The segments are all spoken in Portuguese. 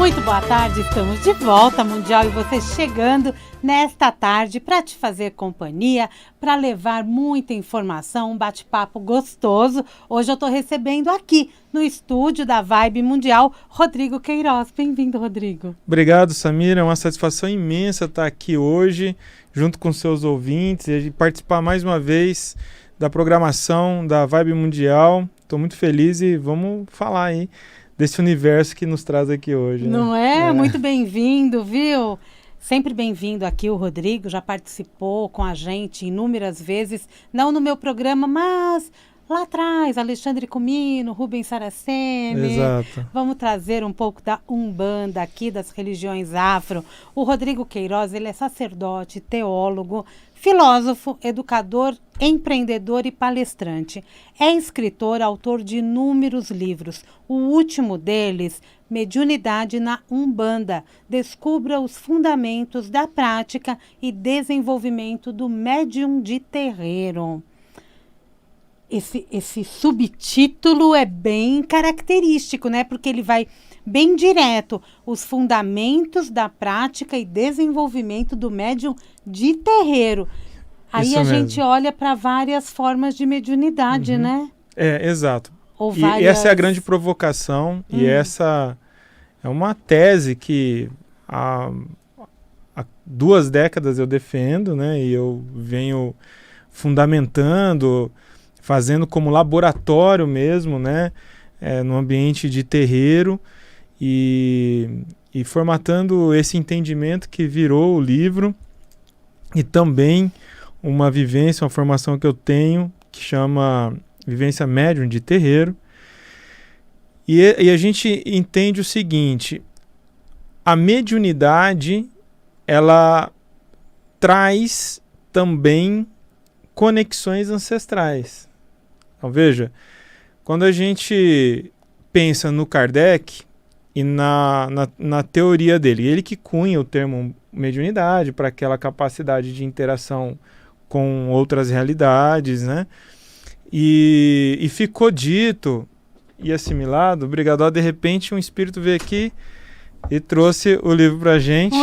Muito boa tarde, estamos de volta, Mundial, e você chegando nesta tarde para te fazer companhia, para levar muita informação, um bate-papo gostoso. Hoje eu estou recebendo aqui no estúdio da Vibe Mundial, Rodrigo Queiroz. Bem-vindo, Rodrigo. Obrigado, Samira, é uma satisfação imensa estar aqui hoje, junto com seus ouvintes, e participar mais uma vez da programação da Vibe Mundial. Estou muito feliz e vamos falar aí desse universo que nos traz aqui hoje. Não é? Muito bem-vindo, viu? Sempre bem-vindo aqui o Rodrigo, já participou com a gente inúmeras vezes, não no meu programa, mas lá atrás, Alexandre Comino, Rubens Saraceni. Exato. Vamos trazer um pouco da Umbanda aqui, das religiões afro. O Rodrigo Queiroz, ele é sacerdote, teólogo, filósofo, educador, empreendedor e palestrante. É escritor, autor de inúmeros livros. O último deles, Mediunidade na Umbanda. Descubra os fundamentos da prática e desenvolvimento do médium de terreiro. Esse subtítulo é bem característico, né? Porque ele vai bem direto. Os fundamentos da prática e desenvolvimento do médium de terreiro. Aí Isso a mesmo. gente olha para várias formas de mediunidade, né? Exato. Ou E várias... essa é a grande provocação, e essa é uma tese que há 2 décadas eu defendo, né? E eu venho fundamentando, fazendo como laboratório mesmo, né? No ambiente de terreiro e formatando esse entendimento que virou o livro e também uma vivência, uma formação que eu tenho que chama Vivência Médium de Terreiro. E a gente entende o seguinte: a mediunidade, ela traz também conexões ancestrais. Então veja, quando a gente pensa no Kardec e na teoria dele, ele que cunha o termo mediunidade para aquela capacidade de interação com outras realidades, né? E ficou dito e assimilado, obrigado, de repente um espírito veio aqui e trouxe o livro pra gente.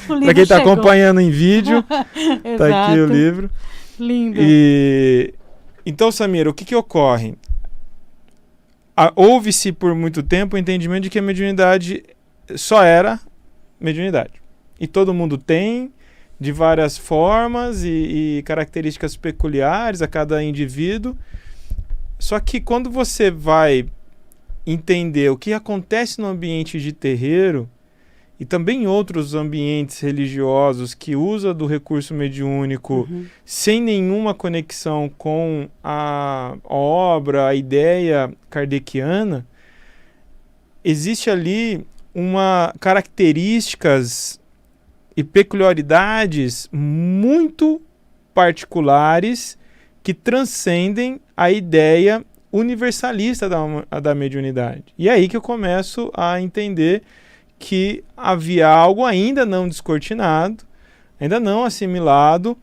Para quem está acompanhando em vídeo, tá aqui o livro. Lindo. Então, Samira, o que ocorre? Houve-se por muito tempo o entendimento de que a mediunidade só era mediunidade. E todo mundo tem, de várias formas e características peculiares a cada indivíduo. Só que quando você vai entender o que acontece no ambiente de terreiro e também em outros ambientes religiosos que usa do recurso mediúnico sem nenhuma conexão com a obra, a ideia kardeciana, existe ali características e peculiaridades muito particulares que transcendem a ideia universalista da mediunidade. E é aí que eu começo a entender que havia algo ainda não descortinado, ainda não assimilado,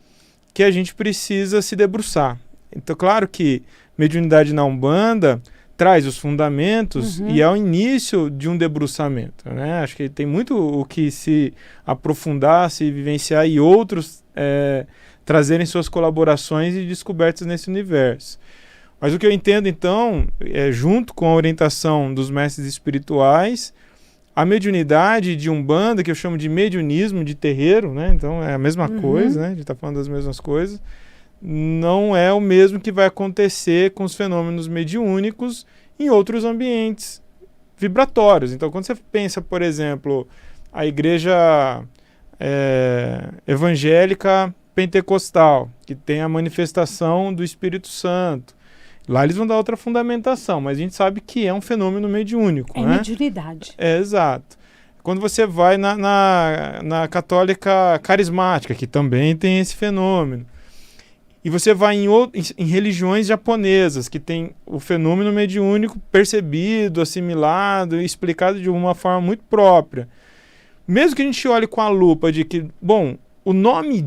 que a gente precisa se debruçar. Então, claro que mediunidade na Umbanda traz os fundamentos e é o início de um debruçamento, né? Acho que tem muito o que se aprofundar, se vivenciar e outros trazerem suas colaborações e descobertas nesse universo. Mas o que eu entendo, então, junto com a orientação dos mestres espirituais, a mediunidade de Umbanda, que eu chamo de mediunismo de terreiro, né? Então é a mesma coisa, né? A gente está falando das mesmas coisas. Não é o mesmo que vai acontecer com os fenômenos mediúnicos em outros ambientes vibratórios. Então, quando você pensa, por exemplo, a igreja evangélica pentecostal, que tem a manifestação do Espírito Santo, lá eles vão dar outra fundamentação, mas a gente sabe que é um fenômeno mediúnico. É, né? Mediunidade. Exato. Quando você vai na católica carismática, que também tem esse fenômeno, e você vai em religiões japonesas, que tem o fenômeno mediúnico percebido, assimilado e explicado de uma forma muito própria. Mesmo que a gente olhe com a lupa de que, bom, o nome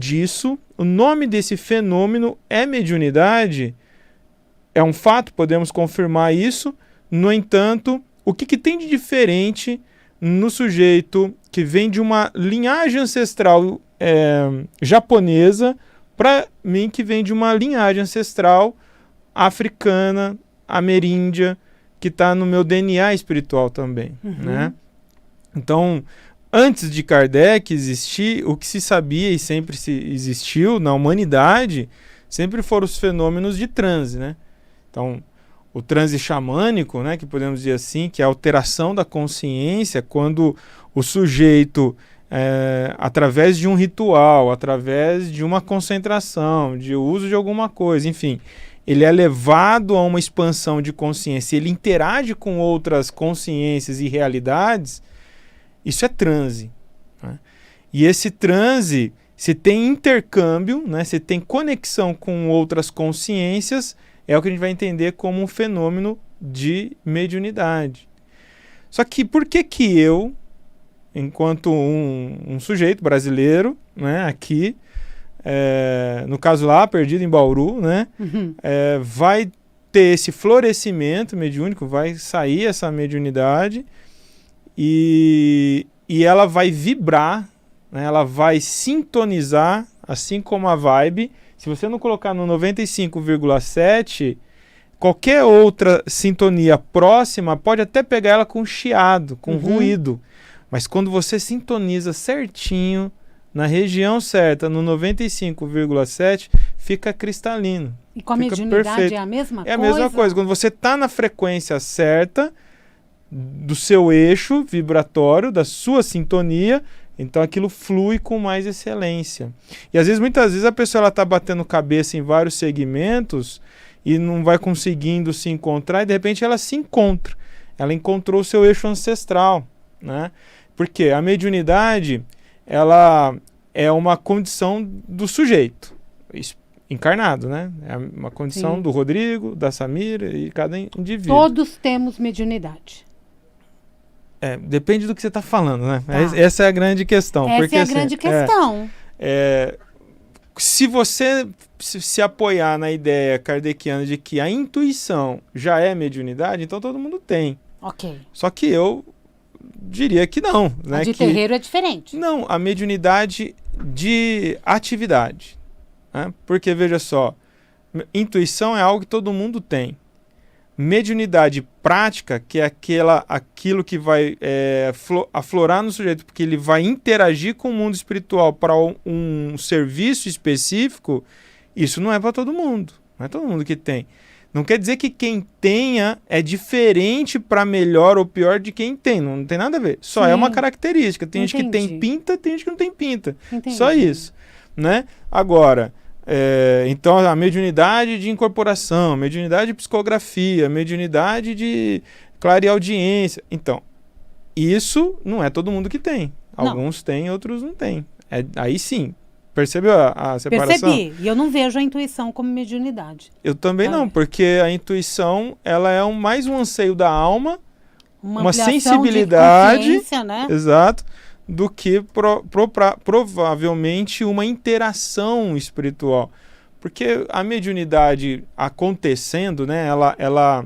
desse fenômeno é mediunidade, é um fato, podemos confirmar isso. No entanto, o que tem de diferente no sujeito que vem de uma linhagem ancestral japonesa, para mim que vem de uma linhagem ancestral africana, ameríndia, que está no meu DNA espiritual também, né? Então, antes de Kardec existir, o que se sabia e sempre se existiu na humanidade, sempre foram os fenômenos de transe, né? Então, o transe xamânico, né, que podemos dizer assim, que é a alteração da consciência, quando o sujeito, através de um ritual, através de uma concentração, de uso de alguma coisa, enfim, ele é levado a uma expansão de consciência, ele interage com outras consciências e realidades, isso é transe, né? E esse transe, se tem intercâmbio, né, se tem conexão com outras consciências, é o que a gente vai entender como um fenômeno de mediunidade. Só que por que eu, enquanto um sujeito brasileiro, né, aqui, no caso lá, perdido em Bauru, né, vai ter esse florescimento mediúnico, vai sair essa mediunidade e ela vai vibrar, né, ela vai sintonizar, assim como a vibe. Se você não colocar no 95,7, qualquer outra sintonia próxima pode até pegar ela com chiado, com ruído. Mas quando você sintoniza certinho, na região certa, no 95,7, fica cristalino. E com a fica mediunidade perfeito. é a mesma coisa? É a mesma coisa. Quando você está na frequência certa do seu eixo vibratório, da sua sintonia, então aquilo flui com mais excelência. E às vezes, muitas vezes, a pessoa está batendo cabeça em vários segmentos e não vai conseguindo se encontrar, e de repente ela se encontra. Ela encontrou o seu eixo ancestral, né? Porque a mediunidade, ela é uma condição do sujeito encarnado, né? É uma condição do Rodrigo, da Samira e cada indivíduo. Todos temos mediunidade. Depende do que você está falando, né? Tá. Essa é a grande questão. Essa porque, é a assim, grande questão. Se você se apoiar na ideia kardeciana de que a intuição já é mediunidade, então todo mundo tem. Ok. Só que eu diria que não. Né? A de terreiro é diferente. Não, a mediunidade de atividade. Né? Porque, veja só, intuição é algo que todo mundo tem. Mediunidade prática, que é aquilo que vai aflorar no sujeito, porque ele vai interagir com o mundo espiritual para um serviço específico, isso não é para todo mundo. Não é todo mundo que tem. Não quer dizer que quem tenha é diferente para melhor ou pior de quem tem. Não tem nada a ver. Só é uma característica. Tem gente que tem pinta, tem gente que não tem pinta. Entendi. Só isso. Né? Agora... então a mediunidade de incorporação, mediunidade de psicografia, mediunidade de clareaudiência. Então, isso não é todo mundo que tem. Alguns têm, outros não têm. Aí sim. Percebeu a separação? Percebi. E eu não vejo a intuição como mediunidade. Eu também não, porque a intuição ela é mais um anseio da alma, uma sensibilidade, de consciência, né? Exato, do que provavelmente uma interação espiritual. Porque a mediunidade acontecendo, né, ela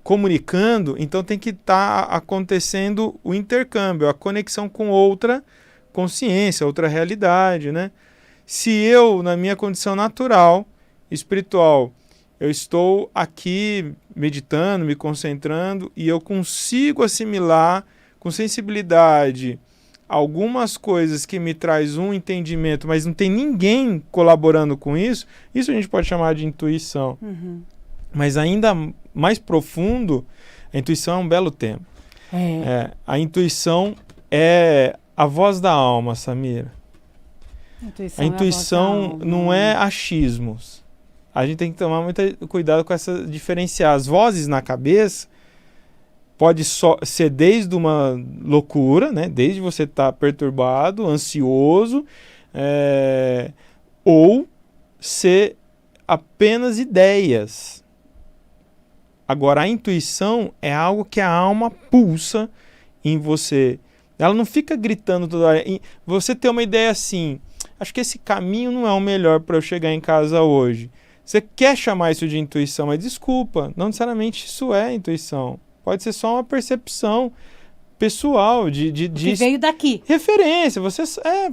comunicando, então tem que estar acontecendo o intercâmbio, a conexão com outra consciência, outra realidade, né? Se eu, na minha condição natural, espiritual, eu estou aqui meditando, me concentrando, e eu consigo assimilar com sensibilidade algumas coisas que me traz um entendimento, mas não tem ninguém colaborando com isso, isso a gente pode chamar de intuição. Mas ainda mais profundo, a intuição é um belo tema. A intuição é a voz da alma, Samira. A intuição não é achismos. A gente tem que tomar muito cuidado com essa diferenciar. As vozes na cabeça pode ser desde uma loucura, né? Desde você estar perturbado, ansioso, ou ser apenas ideias. Agora, a intuição é algo que a alma pulsa em você. Ela não fica gritando toda hora. Você tem uma ideia assim, acho que esse caminho não é o melhor para eu chegar em casa hoje. Você quer chamar isso de intuição, mas desculpa, não necessariamente isso é intuição. Pode ser só uma percepção pessoal, que veio daqui. referência.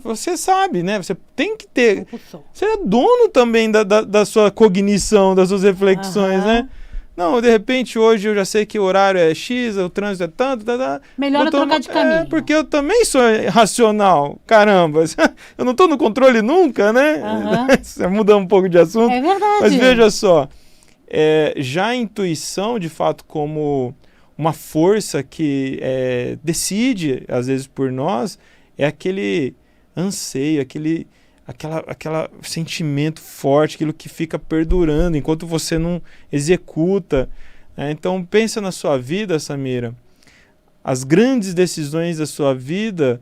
Você sabe, né? Você tem que ter... Propulsor. Você é dono também da sua cognição, das suas reflexões, né? Não, de repente, hoje eu já sei que o horário é X, o trânsito é tanto, Melhor eu trocar de caminho. Porque eu também sou racional, caramba. Eu não estou no controle nunca, né? Você muda um pouco de assunto. É verdade. Mas veja só, já a intuição, de fato, como uma força que decide, às vezes, por nós, é aquele anseio, aquele sentimento forte, aquilo que fica perdurando enquanto você não executa. Então, pensa na sua vida, Samira. As grandes decisões da sua vida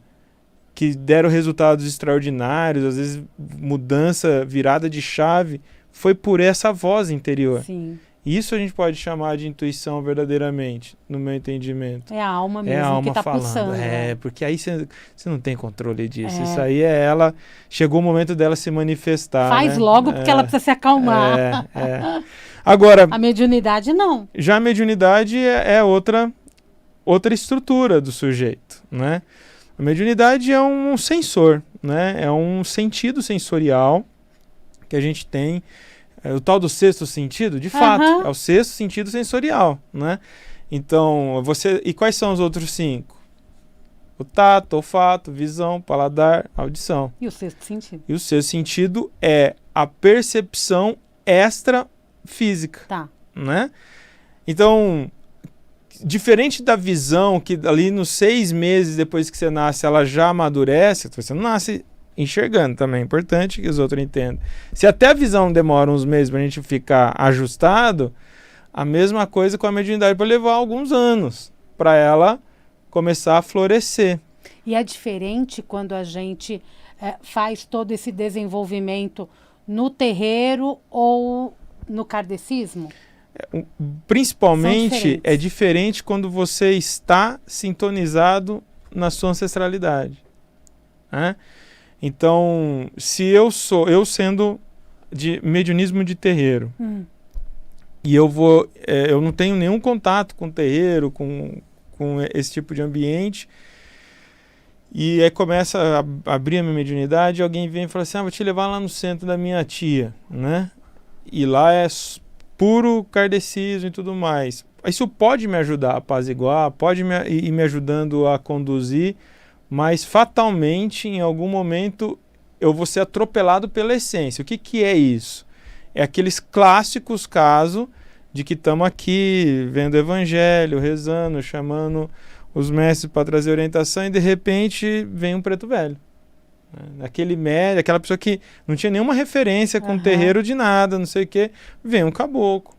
que deram resultados extraordinários, às vezes mudança, virada de chave, foi por essa voz interior. Sim. Isso a gente pode chamar de intuição verdadeiramente, no meu entendimento. É a alma mesmo a alma que está falando. pulsando. Porque aí você não tem controle disso. Isso aí é ela... Chegou o momento dela se manifestar. Faz logo, porque ela precisa se acalmar. Agora... A mediunidade, não. Já a mediunidade é outra estrutura do sujeito, né? A mediunidade é um sensor, né? É um sentido sensorial que a gente tem. O tal do sexto sentido, de fato, é o sexto sentido sensorial, né? Então, e quais são os outros 5? O tato, olfato, visão, paladar, audição. E o sexto sentido? E o sexto sentido é a percepção extrafísica, né? Então, diferente da visão, que ali nos 6 meses depois que você nasce, ela já amadurece, você não nasce enxergando também, é importante que os outros entendam. Se até a visão demora uns meses para a gente ficar ajustado, a mesma coisa com a mediunidade para levar alguns anos para ela começar a florescer. E é diferente quando a gente faz todo esse desenvolvimento no terreiro ou no kardecismo? Principalmente é diferente quando você está sintonizado na sua ancestralidade, né? Então, se eu sendo de mediunismo de terreiro, e eu não tenho nenhum contato com terreiro, com esse tipo de ambiente, e aí começa a abrir a minha mediunidade, e alguém vem e fala assim, vou te levar lá no centro da minha tia, né? E lá é puro kardecismo e tudo mais. Isso pode me ajudar a apaziguar, pode ir me ajudando a conduzir, mas fatalmente, em algum momento, eu vou ser atropelado pela essência. O que é isso? É aqueles clássicos casos de que estamos aqui vendo o evangelho, rezando, chamando os mestres para trazer orientação e de repente vem um preto velho. Aquele médium, aquela pessoa que não tinha nenhuma referência com terreiro de nada, não sei o que, vem um caboclo.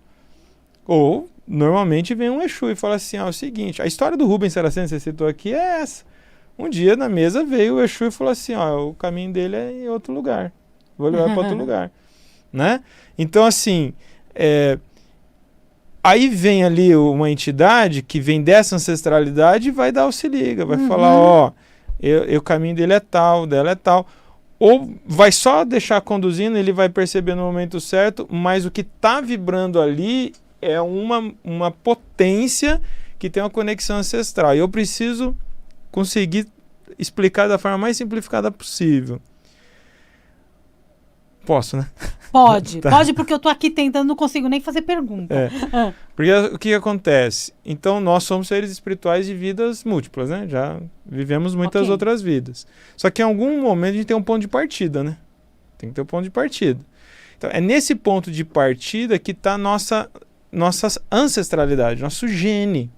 Ou, normalmente, vem um Exu e fala assim, é o seguinte, a história do Rubens Saraceno, que você citou aqui, é essa. Um dia na mesa veio o Exu e falou assim, o caminho dele é em outro lugar. Vou levar para outro lugar. Né? Então, assim, aí vem ali uma entidade que vem dessa ancestralidade e vai dar o se liga, vai falar, o caminho dele é tal, dela é tal. Ou vai só deixar conduzindo, ele vai perceber no momento certo, mas o que está vibrando ali é uma potência que tem uma conexão ancestral. E eu preciso conseguir explicar da forma mais simplificada possível. Posso, né? Pode, pode, porque eu tô aqui tentando, não consigo nem fazer pergunta. Porque o que acontece? Então, nós somos seres espirituais de vidas múltiplas, né? Já vivemos muitas outras vidas. Só que em algum momento a gente tem um ponto de partida, né? Tem que ter um ponto de partida. Então, é nesse ponto de partida que está nossa ancestralidade, nosso gene.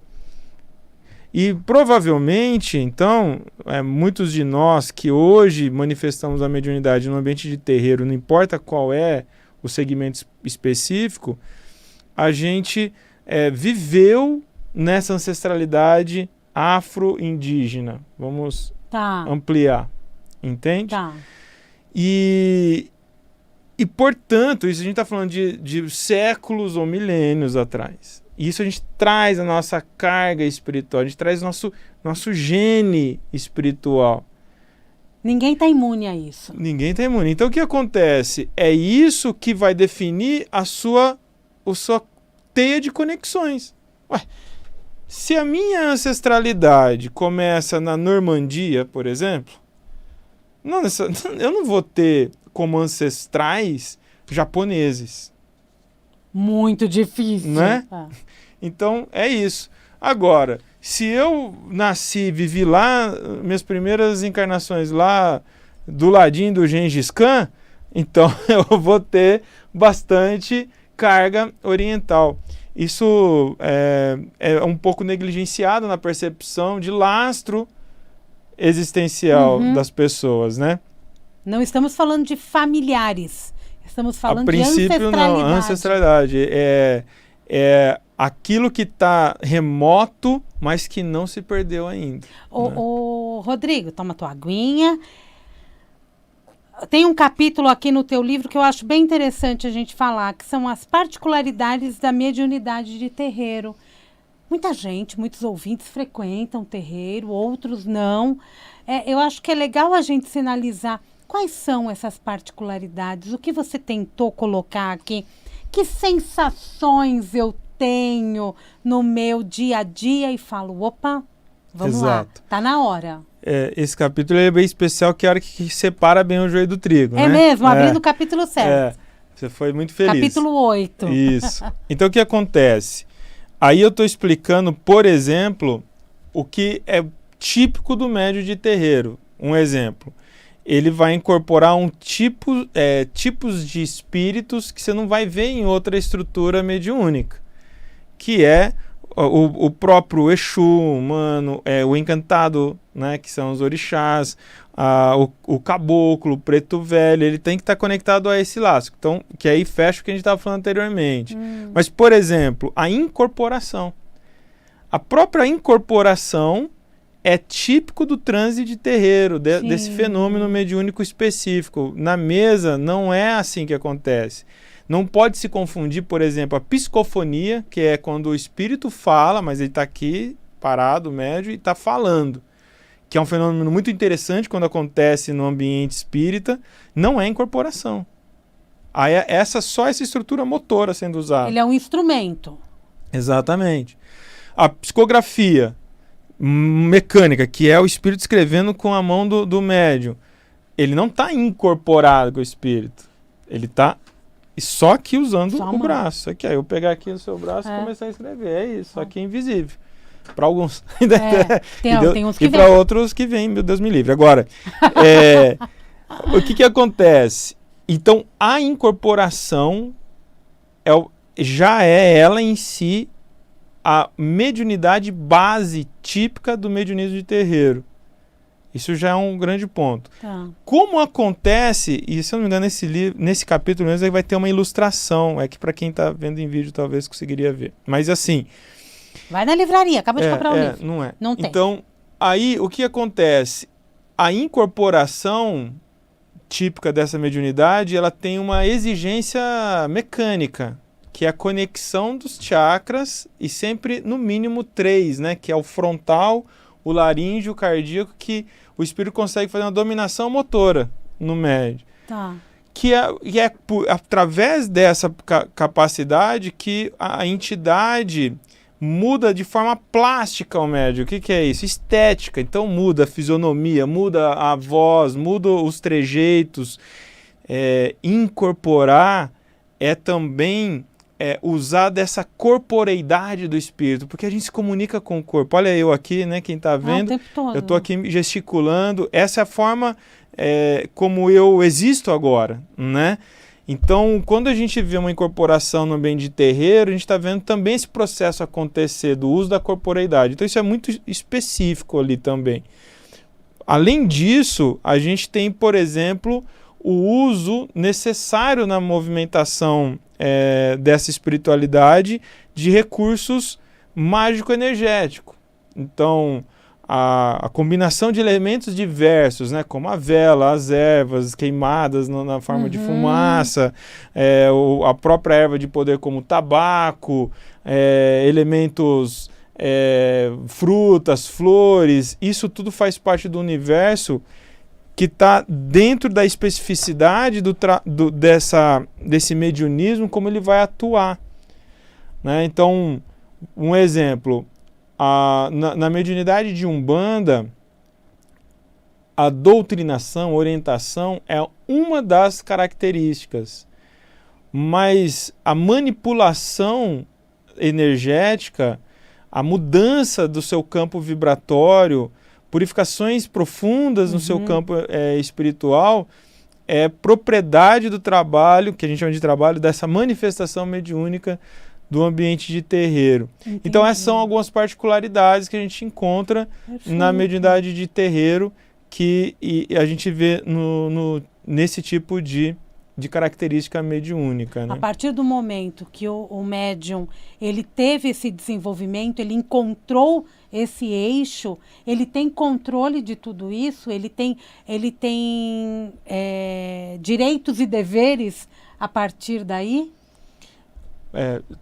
E provavelmente, então, muitos de nós que hoje manifestamos a mediunidade no ambiente de terreiro, não importa qual é o segmento específico, a gente viveu nessa ancestralidade afro-indígena. Vamos ampliar, entende? E portanto, isso a gente está falando de séculos ou milênios atrás. Isso a gente traz a nossa carga espiritual, a gente traz nosso gene espiritual. Ninguém está imune a isso. Ninguém está imune. Então o que acontece? É isso que vai definir a sua teia de conexões. Se a minha ancestralidade começa na Normandia, por exemplo, eu não vou ter como ancestrais japoneses. Muito difícil. Né? Então, é isso. Agora, se eu vivi lá, minhas primeiras encarnações lá, do ladinho do Gengis Khan, então eu vou ter bastante carga oriental. Isso é um pouco negligenciado na percepção de lastro existencial das pessoas, né? Não estamos falando de familiares, estamos falando de ancestralidade. Não, ancestralidade é aquilo que está remoto, mas que não se perdeu ainda. Ô, Rodrigo, toma tua aguinha. Tem um capítulo aqui no teu livro que eu acho bem interessante a gente falar, que são as particularidades da mediunidade de terreiro. Muita gente, muitos ouvintes frequentam terreiro, outros não. Eu acho que é legal a gente sinalizar quais são essas particularidades, o que você tentou colocar aqui, que sensações eu tenho no meu dia a dia e falo, opa, vamos lá, tá na hora. Esse capítulo é bem especial, que é a hora que separa bem o joio do trigo, né? Mesmo, abrindo o capítulo 7. Você foi muito feliz. Capítulo 8. Isso. Então, o que acontece? Aí eu estou explicando, por exemplo, o que é típico do médium de terreiro. Um exemplo. Ele vai incorporar tipos de espíritos que você não vai ver em outra estrutura mediúnica, que é o próprio Exu humano, o encantado, né, que são os orixás, o caboclo, o preto velho, ele tem que estar conectado a esse laço. Então, que aí fecha o que a gente estava falando anteriormente. Mas, por exemplo, a incorporação. A própria incorporação é típico do transe de terreiro, desse fenômeno mediúnico específico. Na mesa, não é assim que acontece. Não pode se confundir, por exemplo, a psicofonia, que é quando o espírito fala, mas ele está aqui, parado, médio, e está falando. Que é um fenômeno muito interessante quando acontece no ambiente espírita, não é incorporação. Aí só essa estrutura motora sendo usada. Ele é um instrumento. Exatamente. A psicografia mecânica, que é o espírito escrevendo com a mão do médium, ele não está incorporado com o espírito. Ele está só que usando o braço. Aqui, aí eu pegar aqui no seu braço e começar a escrever. É isso, só que é invisível. Para alguns. Tem uns que e para outros que vêm, meu Deus me livre. Agora, o que acontece? Então, a incorporação já é ela em si a mediunidade base típica do mediunismo de terreiro. Isso já é um grande ponto. Como acontece, e se eu não me engano, nesse capítulo mesmo vai ter uma ilustração, que para quem está vendo em vídeo talvez conseguiria ver. Mas assim... Vai na livraria, acaba de comprar o livro. Não é. Não tem. Então, aí o que acontece? A incorporação típica dessa mediunidade, ela tem uma exigência mecânica, que é a conexão dos chakras, e sempre no mínimo 3, né? Que é o frontal, o laríngeo, o cardíaco, que o espírito consegue fazer uma dominação motora no médium. Que é através dessa capacidade que a entidade muda de forma plástica o médium. O que é isso? Estética. Então muda a fisionomia, muda a voz, muda os trejeitos. Incorporar é também usar dessa corporeidade do espírito, porque a gente se comunica com o corpo. Olha eu aqui, né? Quem está vendo, o tempo todo. Eu estou aqui gesticulando. Essa é a forma como eu existo agora, né? Então, quando a gente vê uma incorporação no ambiente de terreiro, a gente está vendo também esse processo acontecer do uso da corporeidade. Então, isso é muito específico ali também. Além disso, a gente tem, por exemplo, o uso necessário na movimentação dessa espiritualidade de recursos mágico-energéticos. Então, a combinação de elementos diversos, né, como a vela, as ervas queimadas na forma de fumaça, a própria erva de poder como o tabaco, elementos, frutas, flores, isso tudo faz parte do universo que está dentro da especificidade desse mediunismo, como ele vai atuar, né? Então, um exemplo, Na mediunidade de Umbanda, a doutrinação, a orientação é uma das características, mas a manipulação energética, a mudança do seu campo vibratório, purificações profundas no seu campo espiritual, é propriedade do trabalho, que a gente chama de trabalho, dessa manifestação mediúnica do ambiente de terreiro. Entendi. Então essas são algumas particularidades que a gente encontra na mediunidade de terreiro, que a gente vê nesse tipo de característica mediúnica, né? A partir do momento que o médium ele teve esse desenvolvimento, ele encontrou esse eixo, ele tem controle de tudo isso, ele tem direitos e deveres a partir daí?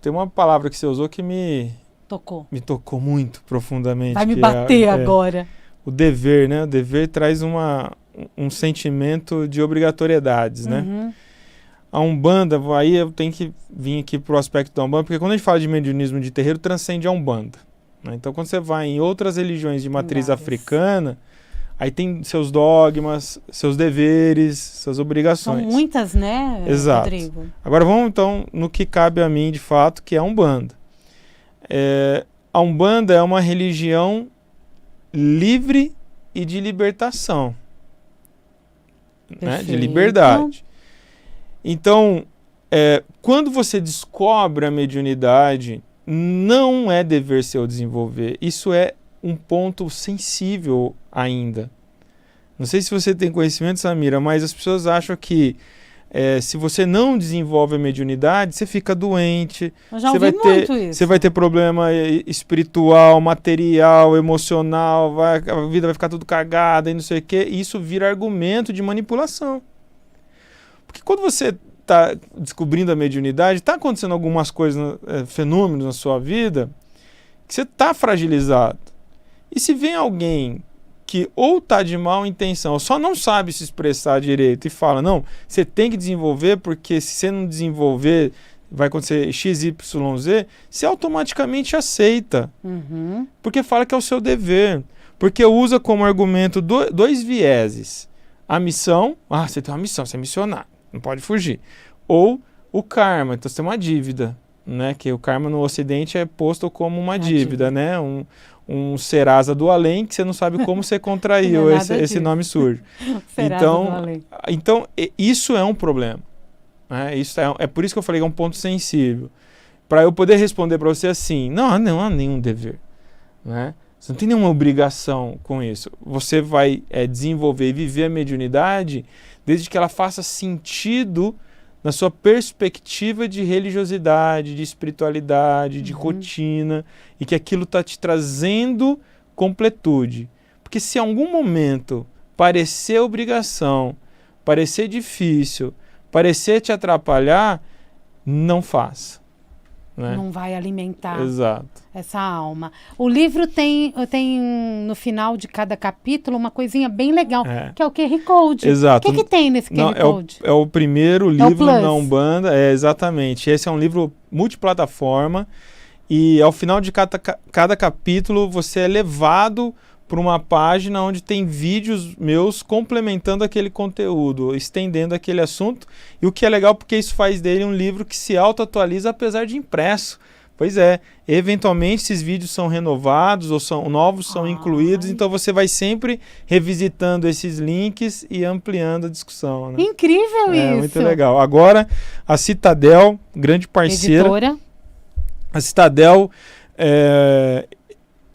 Tem uma palavra que você usou que me tocou muito profundamente. Vai me bater agora. O dever, né? O dever traz um sentimento de obrigatoriedades, né? A Umbanda, aí eu tenho que vir aqui para o aspecto da Umbanda, porque quando a gente fala de mediunismo de terreiro, transcende a Umbanda, né? Então, quando você vai em outras religiões de matriz africana, aí tem seus dogmas, seus deveres, suas obrigações. São muitas, né, Exato. Rodrigo? Agora vamos, então, no que cabe a mim, de fato, que é a Umbanda. A Umbanda é uma religião livre e de libertação, né? De liberdade. Então, quando você descobre a mediunidade, não é dever seu desenvolver. Isso é um ponto sensível ainda. Não sei se você tem conhecimento, Samira, mas as pessoas acham que se você não desenvolve a mediunidade, você fica doente. Eu já ouvi muito isso. Você vai ter problema espiritual, material, emocional, a vida vai ficar tudo cagada e não sei o quê. E isso vira argumento de manipulação. Porque quando você está descobrindo a mediunidade, está acontecendo algumas coisas, fenômenos na sua vida, que você está fragilizado. E se vem alguém que ou está de má intenção, ou só não sabe se expressar direito e fala, não, você tem que desenvolver, porque se você não desenvolver, vai acontecer XYZ, você automaticamente aceita. Porque fala que é o seu dever. Porque usa como argumento dois vieses. A missão, você tem uma missão, você é missionário, não pode fugir. Ou o karma, então você tem uma dívida, né? Que o karma no Ocidente é posto como uma dívida, né? Um Serasa do além, que você não sabe como você contraiu, esse nome surge. Então, isso é um problema. Né? É por isso que eu falei que é um ponto sensível. Para eu poder responder para você assim, não há nenhum dever. Né? Você não tem nenhuma obrigação com isso. Você vai desenvolver e viver a mediunidade desde que ela faça sentido na sua perspectiva de religiosidade, de espiritualidade, de rotina, e que aquilo está te trazendo completude. Porque se em algum momento parecer obrigação, parecer difícil, parecer te atrapalhar, não faça. Né? Não vai alimentar essa alma. O livro tem no final de cada capítulo uma coisinha bem legal, que é o QR Code. Exato. O que tem nesse QR Code? É o primeiro livro na Umbanda, exatamente. Esse é um livro multiplataforma e ao final de cada capítulo você é levado para uma página onde tem vídeos meus complementando aquele conteúdo, estendendo aquele assunto. E o que é legal porque isso faz dele um livro que se auto-atualiza apesar de impresso. Pois eventualmente esses vídeos são renovados ou novos são incluídos, então você vai sempre revisitando esses links e ampliando a discussão. Né? Incrível isso! Muito legal. Agora, a Citadel, grande parceira. Editora. A Citadel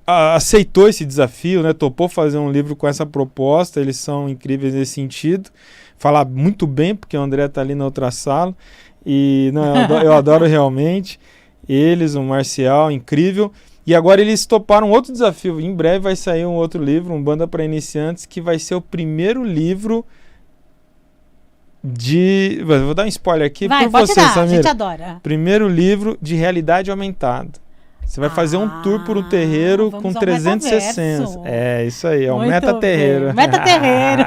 aceitou esse desafio, né? Topou fazer um livro com essa proposta, eles são incríveis nesse sentido. Falar muito bem, porque o André está ali na outra sala, e eu adoro realmente eles, o Marcial, incrível. E agora eles toparam outro desafio, em breve vai sair um outro livro, Umbanda para Iniciantes, que vai ser o primeiro livro vou dar um spoiler aqui por você, Samira. A gente adora. Primeiro livro de realidade aumentada. Você vai fazer um tour por um terreiro com 360. Isso aí, é um meta-terreiro. Meta-terreiro.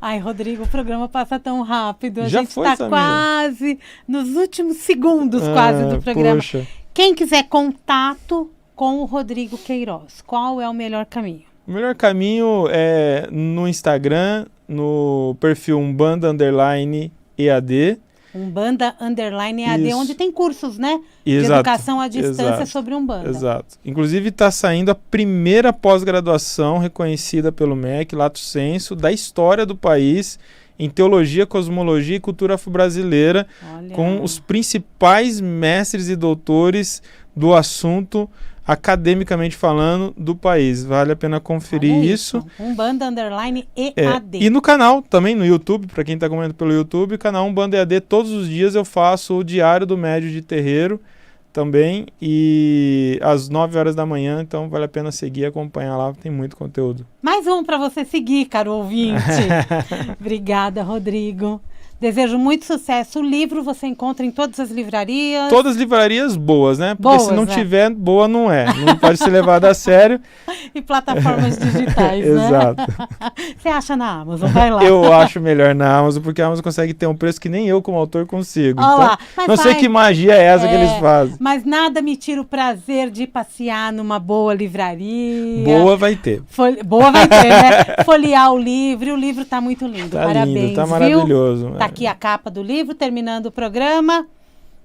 Ai, Rodrigo, o programa passa tão rápido. A gente está quase nos últimos segundos quase do programa. Poxa. Quem quiser contato, com o Rodrigo Queiroz? Qual é o melhor caminho? O melhor caminho é no Instagram, no perfil Umbanda_EAD. Umbanda_EAD, Isso. onde tem cursos, né? De Exato, educação à distância exato, sobre Umbanda. Exato. Inclusive está saindo a primeira pós-graduação reconhecida pelo MEC, Lato Sensu, da história do país em teologia, cosmologia e cultura afro-brasileira, Olha. com os principais mestres e doutores do assunto, academicamente falando, do país. Vale a pena conferir Olha isso. Umbanda_EAD. E no canal, também no YouTube, para quem está acompanhando pelo YouTube, canal Umbanda EAD, todos os dias eu faço o Diário do Médio de Terreiro também, e às 9 horas da manhã, então vale a pena seguir e acompanhar lá, tem muito conteúdo. Mais um para você seguir, caro ouvinte. Obrigada, Rodrigo. Desejo muito sucesso. O livro você encontra em todas as livrarias. Todas as livrarias boas, né? Porque Boas, se não né? tiver, boa não é. Não pode ser levado a sério. E plataformas digitais, né? Exato. Você acha na Amazon? Vai lá. Eu acho melhor na Amazon, porque a Amazon consegue ter um preço que nem eu, como autor, consigo. Olha lá, mas não sei que magia é essa que eles fazem. Mas nada me tira o prazer de passear numa boa livraria. Boa vai ter. Boa vai ter, né? Folhear o livro está muito lindo. Tá Parabéns, lindo, tá viu? maravilhoso. Tá aqui a capa do livro, terminando o programa.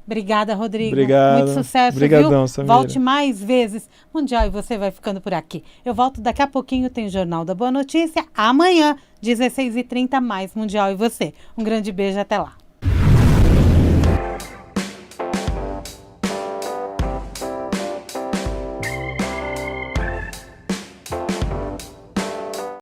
Obrigada, Rodrigo. Obrigado. Muito sucesso, Obrigadão, viu? Samira. Volte mais vezes. Mundial, e você vai ficando por aqui. Eu volto daqui a pouquinho, tem Jornal da Boa Notícia. Amanhã, 16h30, mais Mundial e você. Um grande beijo, até lá.